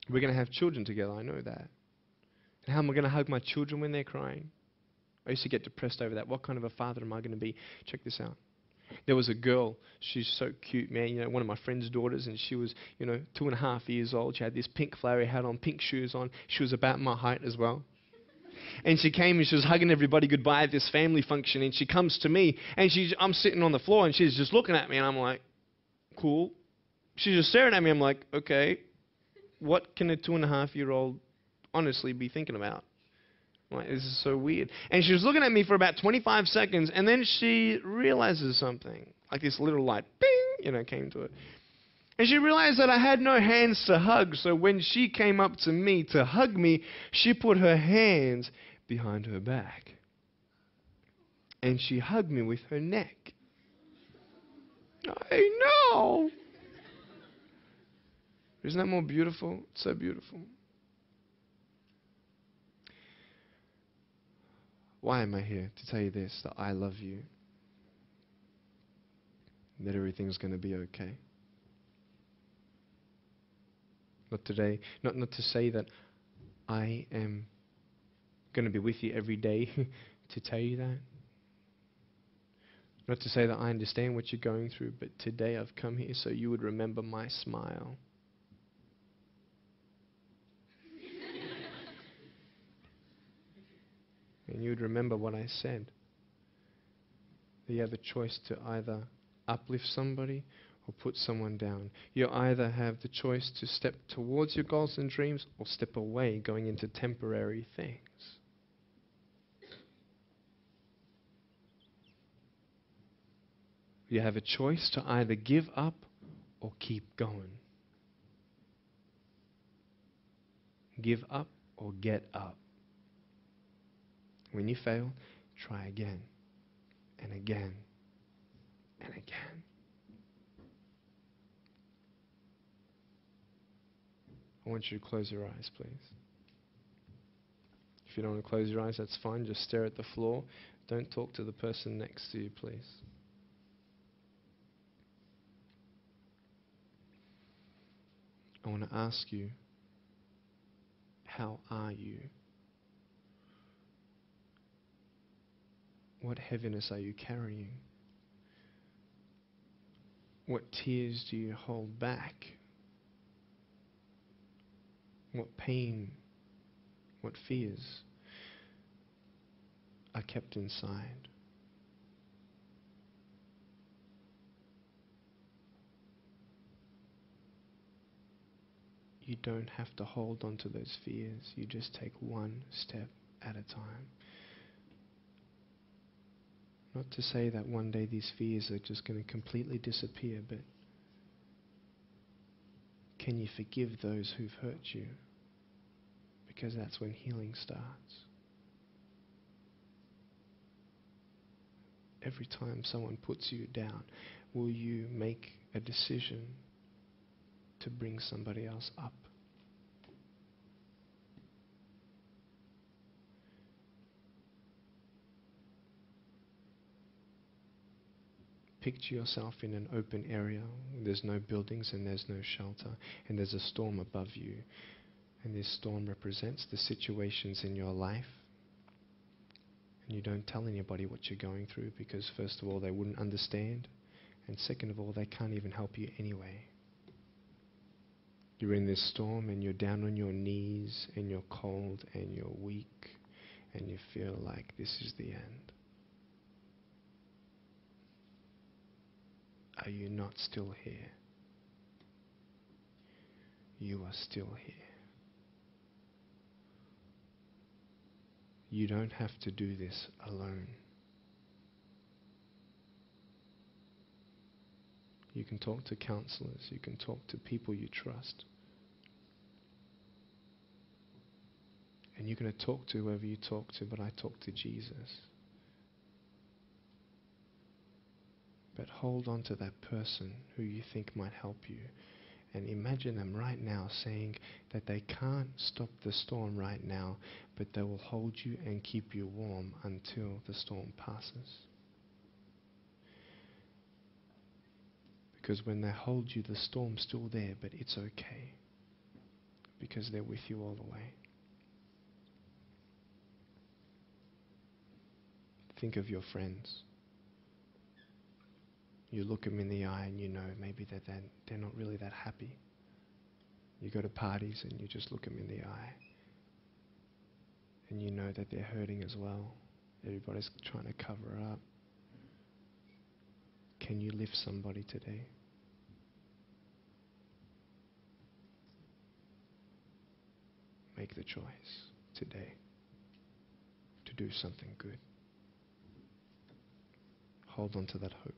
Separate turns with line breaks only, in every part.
We're going to have children together, I know that. And how am I going to hug my children when they're crying? I used to get depressed over that. What kind of a father am I going to be? Check this out. There was a girl, she's so cute, man, one of my friend's daughters, and she was, 2.5 years old. She had this pink flowery hat on, pink shoes on. She was about my height as well. And she came and she was hugging everybody goodbye at this family function, and she comes to me, and I'm sitting on the floor, and she's just looking at me, and I'm like, cool. She's just staring at me, I'm like, okay, what can a 2.5-year-old honestly be thinking about? Like, this is so weird. And she was looking at me for about 25 seconds, and then she realizes something. Like this little light, bing, came to it. And she realized that I had no hands to hug, so when she came up to me to hug me, she put her hands behind her back. And she hugged me with her neck. I know. Isn't that more beautiful? It's so beautiful. Why am I here? To tell you this, that I love you. That everything's going to be okay. Not today, not to say that I am going to be with you every day to tell you that. Not to say that I understand what you're going through, but today I've come here so you would remember my smile. And you would remember what I said. That you have a choice to either uplift somebody or put someone down. You either have the choice to step towards your goals and dreams or step away, going into temporary things. You have a choice to either give up or keep going. Give up or get up. When you fail, try again and again and again. I want you to close your eyes, please. If you don't want to close your eyes, that's fine. Just stare at the floor. Don't talk to the person next to you, please. I want to ask you, how are you? What heaviness are you carrying? What tears do you hold back? What pain, what fears are kept inside? You don't have to hold on to those fears. You just take one step at a time. Not to say that one day these fears are just going to completely disappear, but can you forgive those who've hurt you? Because that's when healing starts. Every time someone puts you down, will you make a decision to bring somebody else up? Picture yourself in an open area. There's no buildings and there's no shelter. And there's a storm above you. And this storm represents the situations in your life. And you don't tell anybody what you're going through because first of all, they wouldn't understand. And second of all, they can't even help you anyway. You're in this storm and you're down on your knees and you're cold and you're weak and you feel like this is the end. Are you not still here? You are still here. You don't have to do this alone. You can talk to counselors. You can talk to people you trust. And you're going to talk to whoever you talk to, but I talk to Jesus. But hold on to that person who you think might help you. And imagine them right now saying that they can't stop the storm right now, but they will hold you and keep you warm until the storm passes. Because when they hold you, the storm's still there, but it's okay. because they're with you all the way. Think of your friends. You look them in the eye and you know maybe that they're not really that happy. You go to parties and you just look them in the eye and you know that they're hurting as well. Everybody's trying to cover up. Can you lift somebody today? Make the choice today to do something good. Hold on to that hope.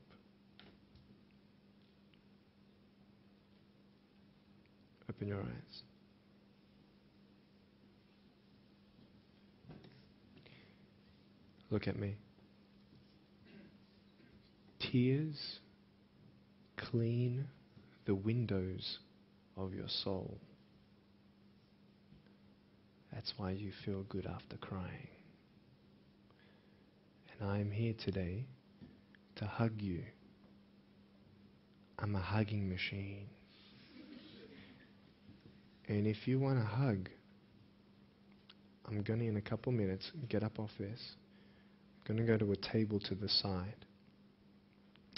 Open your eyes. Look at me. Tears clean the windows of your soul. That's why you feel good after crying. And I'm here today to hug you. I'm a hugging machine. And if you want a hug, I'm going to, in a couple minutes, get up off this. I'm going to go to a table to the side.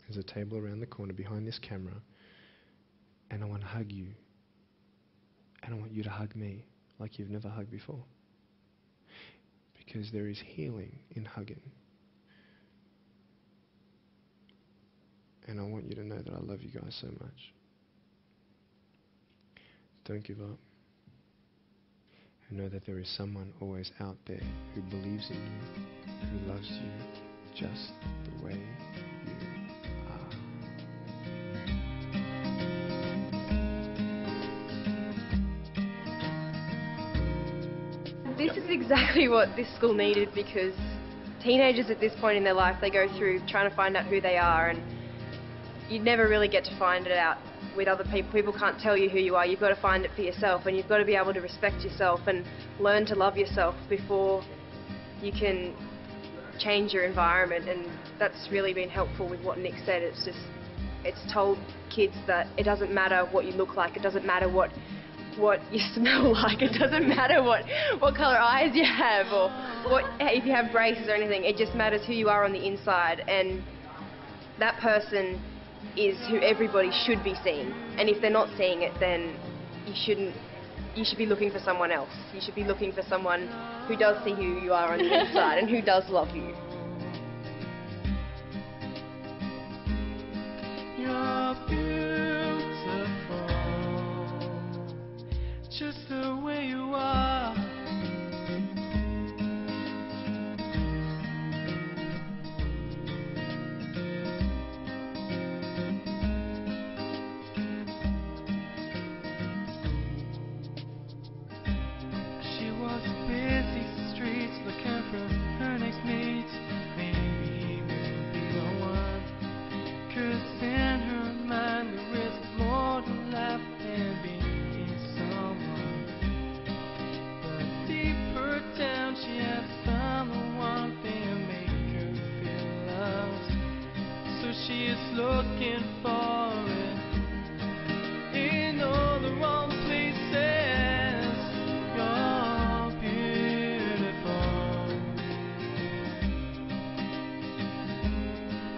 There's a table around the corner behind this camera. And I want to hug you. And I want you to hug me like you've never hugged before. Because there is healing in hugging. And I want you to know that I love you guys so much. Don't give up. And know that there is someone always out there who believes in you, who loves you just the way you are.
This is exactly what this school needed, because teenagers at this point in their life, they go through trying to find out who they are, and you never really get to find it out with other people. People can't tell you who you are. You've got to find it for yourself, and you've got to be able to respect yourself and learn to love yourself before you can change your environment. And that's really been helpful with what Nick said. It's told kids that it doesn't matter what you look like, it doesn't matter what you smell like, it doesn't matter what colour eyes you have, or if you have braces or anything. It just matters who you are on the inside, and that person is who everybody should be seeing. And if they're not seeing it, then you should be looking for someone else. You should be looking for someone who does see who you are on the inside and who does love you.
You're beautiful, just the way you are. She walks busy streets looking for her next mate. Maybe we'll be the one. 'Cause in her mind there is more to life than being someone. But deeper down she has found the one thing to make her feel loved. So she is looking for it in all the wrong places. You're beautiful.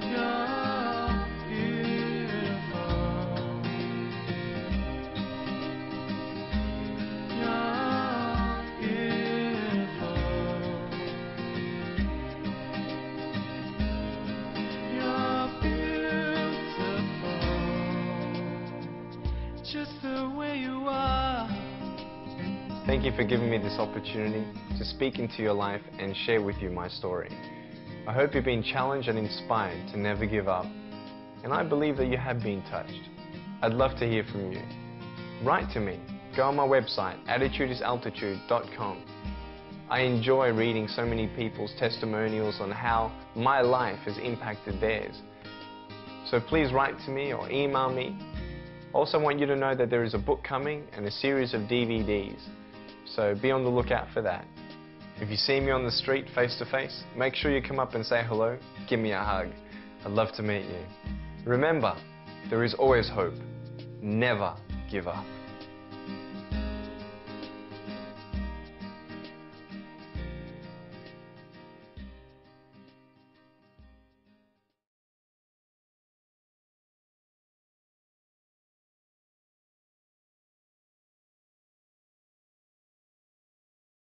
You're beautiful. You're beautiful. You're beautiful, just the way you are.
Thank you for giving me this opportunity to speak into your life and share with you my story. I hope you've been challenged and inspired to never give up, and I believe that you have been touched. I'd love to hear from you. Write to me. Go on my website, attitudesaltitude.com. I enjoy reading so many people's testimonials on how my life has impacted theirs. So please write to me or email me. Also want you to know that there is a book coming and a series of DVDs. So be on the lookout for that. If you see me on the street face to face, make sure you come up and say hello, give me a hug. I'd love to meet you. Remember, there is always hope. Never give up.